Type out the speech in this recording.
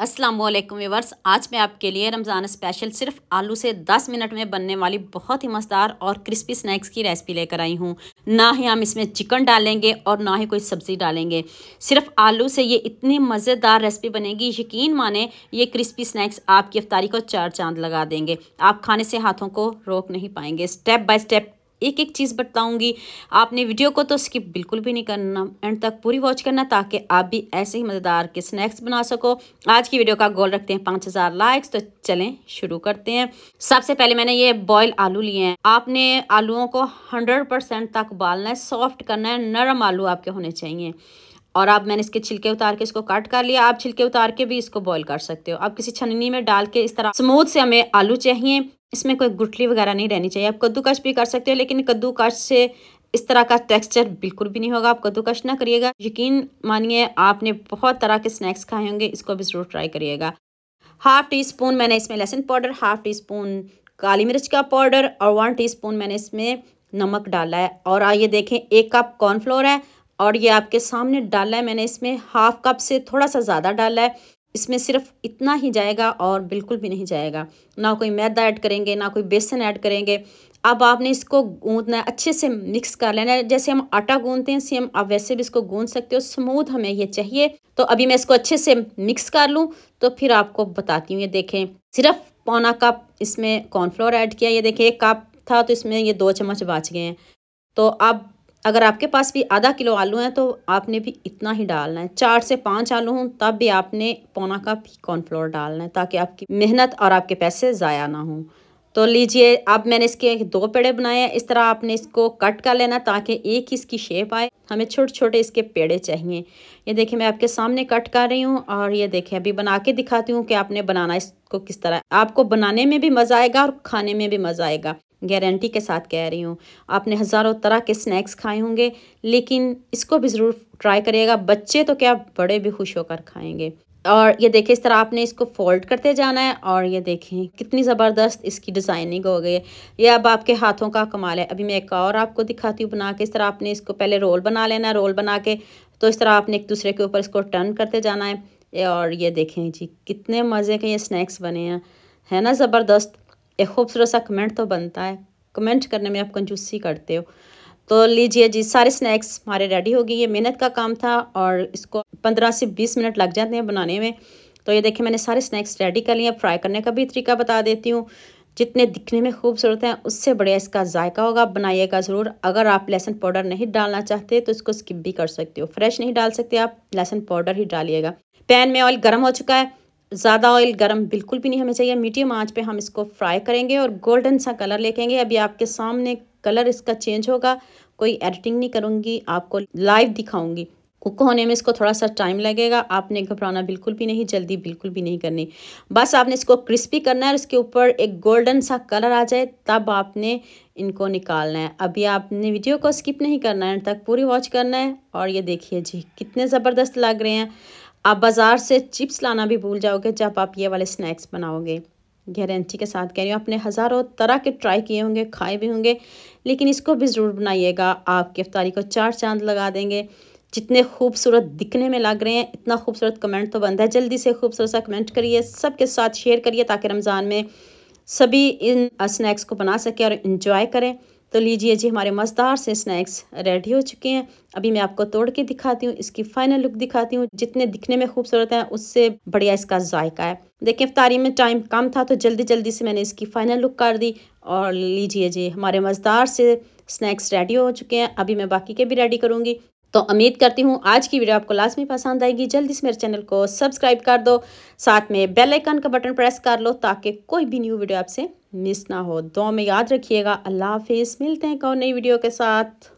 अस्सलाम वालेकुम व्यूअर्स, आज मैं आपके लिए रमज़ान स्पेशल सिर्फ आलू से 10 मिनट में बनने वाली बहुत ही मज़ेदार और क्रिस्पी स्नैक्स की रेसिपी लेकर आई हूँ। ना ही हम इसमें चिकन डालेंगे और ना ही कोई सब्ज़ी डालेंगे, सिर्फ आलू से ये इतनी मज़ेदार रेसिपी बनेगी। यकीन माने ये क्रिस्पी स्नैक्स आपकी इफ्तारी को चार चांद लगा देंगे। आप खाने से हाथों को रोक नहीं पाएंगे। स्टेप बाय स्टेप एक एक चीज़ बताऊंगी। आपने वीडियो को तो स्किप बिल्कुल भी नहीं करना, एंड तक पूरी वॉच करना ताकि आप भी ऐसे ही मज़ेदार के स्नैक्स बना सको। आज की वीडियो का गोल रखते हैं 5000 लाइक्स। तो चलें शुरू करते हैं। सबसे पहले मैंने ये बॉयल आलू लिए हैं। आपने आलूओं को 100% तक उबालना है, सॉफ्ट करना है, नरम आलू आपके होने चाहिए। और अब मैंने इसके छिलके उतार के इसको कट कर लिया। आप छिलके उतार के भी इसको बॉईल कर सकते हो। अब किसी छन्नी में डाल के इस तरह स्मूथ से हमें आलू चाहिए। इसमें कोई गुठली वगैरह नहीं रहनी चाहिए। आप कद्दूकश भी कर सकते हो, लेकिन कद्दूकश से इस तरह का टेक्सचर बिल्कुल भी नहीं होगा। आप कद्दूकश ना करिएगा। यकीन मानिए, आपने बहुत तरह के स्नैक्स खाए होंगे, इसको भी ज़रूर ट्राई करिएगा। 1/2 टीस्पून मैंने इसमें लहसुन पाउडर, 1/2 टीस्पून काली मिर्च का पाउडर और 1 टीस्पून मैंने इसमें नमक डाला है। और ये देखें 1 कप कॉर्नफ्लोर है और ये आपके सामने डाला है मैंने। इसमें 1/2 कप से थोड़ा सा ज़्यादा डाला है। इसमें सिर्फ इतना ही जाएगा और बिल्कुल भी नहीं जाएगा। ना कोई मैदा ऐड करेंगे, ना कोई बेसन ऐड करेंगे। अब आपने इसको गूंदना है, अच्छे से मिक्स कर लेना है। जैसे हम आटा गूंदते हैं सेम आप वैसे भी इसको गूंद सकते हो। स्मूथ हमें ये चाहिए। तो अभी मैं इसको अच्छे से मिक्स कर लूँ तो फिर आपको बताती हूँ। ये देखें सिर्फ 1/4 कप इसमें कॉर्नफ्लोर ऐड किया। ये देखें 1 कप था तो इसमें ये 2 चम्मच बच गए हैं। तो अब अगर आपके पास भी आधा किलो आलू हैं तो आपने भी इतना ही डालना है। 4 से 5 आलू हों तब भी आपने 1/4 कप ही कॉर्नफ्लोर डालना है, ताकि आपकी मेहनत और आपके पैसे ज़ाया ना हों। तो लीजिए, अब मैंने इसके 2 पेड़े बनाए हैं। इस तरह आपने इसको कट कर लेना ताकि एक ही इसकी शेप आए। हमें छोटे छोटे इसके पेड़े चाहिए। ये देखिए मैं आपके सामने कट कर रही हूँ और ये देखिए अभी बना के दिखाती हूँ कि आपने बनाना इसको किस तरह। आपको बनाने में भी मज़ा आएगा और खाने में भी मज़ा आएगा, गारंटी के साथ कह रही हूँ। आपने हज़ारों तरह के स्नैक्स खाए होंगे, लेकिन इसको भी ज़रूर ट्राई करिएगा। बच्चे तो क्या, बड़े भी खुश होकर खाएंगे। और ये देखिए इस तरह आपने इसको फोल्ड करते जाना है और ये देखें कितनी ज़बरदस्त इसकी डिज़ाइनिंग हो गई है। ये अब आपके हाथों का कमाल है। अभी मैं एक और आपको दिखाती हूँ बना के। इस तरह आपने इसको पहले रोल बना लेना है। रोल बना के तो इस तरह आपने एक दूसरे के ऊपर इसको टर्न करते जाना है। और ये देखें जी कितने मज़े के ये स्नैक्स बने हैं, है ना ज़बरदस्त। एक खूबसूरत सा कमेंट तो बनता है। कमेंट करने में आप कंजूसी करते हो। तो लीजिए जी, सारे स्नैक्स हमारे रेडी हो गई। ये मेहनत का काम था और इसको 15 से 20 मिनट लग जाते हैं बनाने में। तो ये देखिए मैंने सारे स्नैक्स रेडी कर लिए। फ्राई करने का भी तरीका बता देती हूँ। जितने दिखने में खूबसूरत हैं उससे बढ़िया इसका जायका होगा। बनाइएगा ज़रूर। अगर आप लहसुन पाउडर नहीं डालना चाहते तो इसको स्किप भी कर सकते हो। फ्रेश नहीं डाल सकते आप, लहसुन पाउडर ही डालिएगा। पैन में ऑयल गर्म हो चुका है। ज़्यादा ऑयल गर्म बिल्कुल भी नहीं हमें चाहिए। मीडियम आंच पे हम इसको फ्राई करेंगे और गोल्डन सा कलर लेकेंगे। अभी आपके सामने कलर इसका चेंज होगा। कोई एडिटिंग नहीं करूँगी, आपको लाइव दिखाऊंगी। कुक होने में इसको थोड़ा सा टाइम लगेगा। आपने घबराना बिल्कुल भी नहीं, जल्दी बिल्कुल भी नहीं करनी। बस आपने इसको क्रिस्पी करना है और इसके ऊपर एक गोल्डन सा कलर आ जाए तब आपने इनको निकालना है। अभी आपने वीडियो को स्किप नहीं करना है, तक पूरी वॉच करना है। और ये देखिए जी कितने ज़बरदस्त लग रहे हैं। आप बाज़ार से चिप्स लाना भी भूल जाओगे जब आप ये वाले स्नैक्स बनाओगे। गारंटी के साथ कह रही हूँ। आपने हज़ारों तरह के ट्राई किए होंगे, खाए भी होंगे, लेकिन इसको भी ज़रूर बनाइएगा। आपकी इफ्तारी को चार चांद लगा देंगे। जितने खूबसूरत दिखने में लग रहे हैं, इतना खूबसूरत कमेंट तो बनता है। जल्दी से खूबसूरत सा कमेंट करिए, सबके साथ शेयर करिए ताकि रमज़ान में सभी इन स्नैक्स को बना सकें और इन्जॉय करें। तो लीजिए जी, हमारे मज़ेदार से स्नैक्स रेडी हो चुके हैं। अभी मैं आपको तोड़ के दिखाती हूँ, इसकी फाइनल लुक दिखाती हूँ। जितने दिखने में खूबसूरत हैं उससे बढ़िया इसका जायका है। देखिए इफ्तारी में टाइम कम था तो जल्दी जल्दी से मैंने इसकी फाइनल लुक कर दी। और लीजिए जी, हमारे मज़ेदार से स्नैक्स रेडी हो चुके हैं। अभी मैं बाकी के भी रेडी करूँगी। तो उम्मीद करती हूँ आज की वीडियो आपको लाजमी पसंद आएगी। जल्दी से मेरे चैनल को सब्सक्राइब कर दो, साथ में बेल आइकन का बटन प्रेस कर लो ताकि कोई भी न्यू वीडियो आपसे मिस ना हो। दुआ में याद रखिएगा। अल्लाह हाफिज़। मिलते हैं एक और नई वीडियो के साथ।